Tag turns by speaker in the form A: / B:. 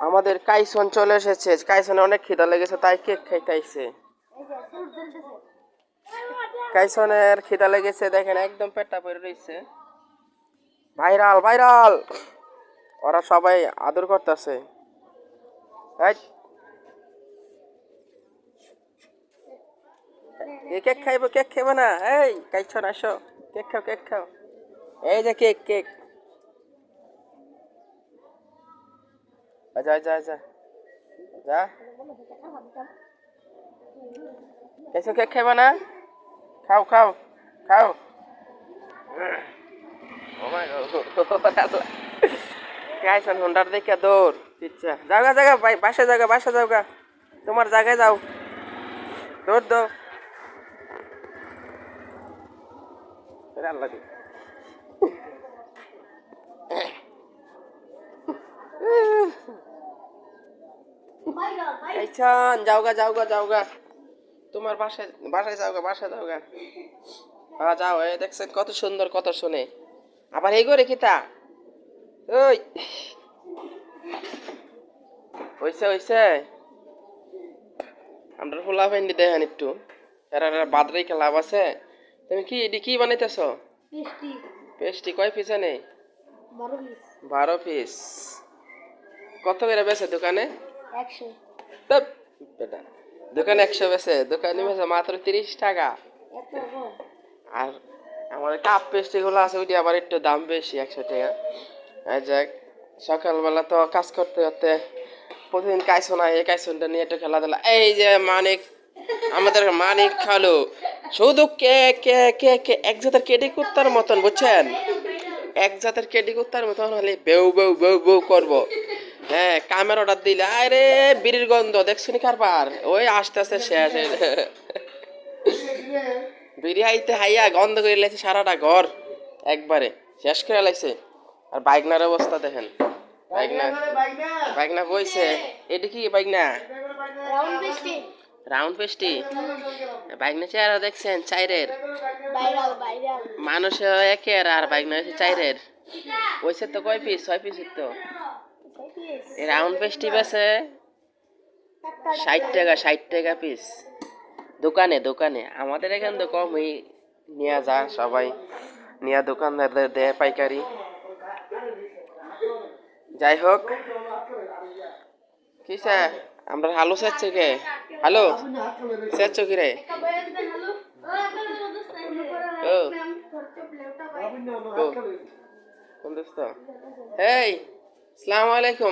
A: আমাদের কাইসন চলে এসেছে। কাইসনে অনেক খিদা লেগেছে, তাই কেক খাইতে আইছে। কাইসনের খিদা লেগেছে, দেখেন একদম পেটটা পড়ে রয়েছে। ভাইরাল ভাইরাল, ওরা সবাই আদর করতেছে। কেক খাইবো, কেক খাইবো না? এই কাইসন আসো, কেক খাও, কেক খাও। এই যে কেক, কেক। যা যা যা যা। কাইসন কেক খাইবো না? খাও খাও খাও। কাইসন হুন্ডার দেখে দৌড় ইচ্ছা। জায়গা জায়গা বাসা জায়গা, বাসা যাওগা, তোমার জায়গায় যাও, দৌড় দো। কাইসন যাওগা যাওগা যাওগা, তোমার বাসায় বাসায় যাওগা, বাসায় যাওগা। হ্যাঁ যাও। এই দেখছেন কত সুন্দর, কত শুনে। আবার এই করে কিতা? ওই হইছে হইছে। আমরা ফুলা ফেন্ডি দেখেন একটু, এরা বাদরাই লাভ আছে। তুমি কি এটি কি বানাইতেছ? পেস্টি কয় পিস নেই? 12 পিস। কত করে বেছে দোকানে?
B: 100।
A: বেটা, দোকানে 100 বেছে, দোকানে বেছে মাত্র 30 টাকা। আর আমাদের কাপ পেস্ট্রি গুলো আছে, ওইটি আবার একটু দাম বেশি, 100 টাকা। যাক, সকালবেলা তো কাজ করতে করতে প্রতিদিন কাইসন হয়, এই কাইসনটা নিয়ে একটু খেলাধুলা। এই যে মানিক, আমাদের মানিক খালো শুধু কে কে কে কে এক জাতের কেডি কুত্তার মতন, বুঝছেন? এক জাতের কেডি কুত্তার মতন হলে বেউ বেউ বেউ বেউ করবো। হ্যাঁ, কামের অর্ডার দিলে আরে বিড়ির গন্ধ দেখছনি কারবার, ওই আস্তে আস্তে শেষ। বিড়ি হাইতে হাইয়া গন্ধ করে লাইছে সারাটা ঘর, একবারে শেষ করে লাইছে। আর বাইকনার অবস্থা দেখেন। বাইকনা বাইকনা বইছে। এটা কি বাইকনা? Round pastry. বাইকনা চেহারা দেখছেন চাইরের, মানুষ একের আর বাইকনা হচ্ছে চাইরের। ওইসে তো কয় পিস? 6 পিস তো। এই রাউন্ড পেস্টি বেছে 60 টাকা, 60 টাকা পিস দোকানে। দোকানে আমাদের এখানে তো কমই নিয়ে যা, সবাই নিয়ে দোকানদারদের দেয় পাইকারি। যাই হোক, কি স্যার আমরা হালু সেচ্ছে কে? হ্যালো সেচ্ছ কি রে? ও কোন দোস্ত? এই আসসালামু আলাইকুম।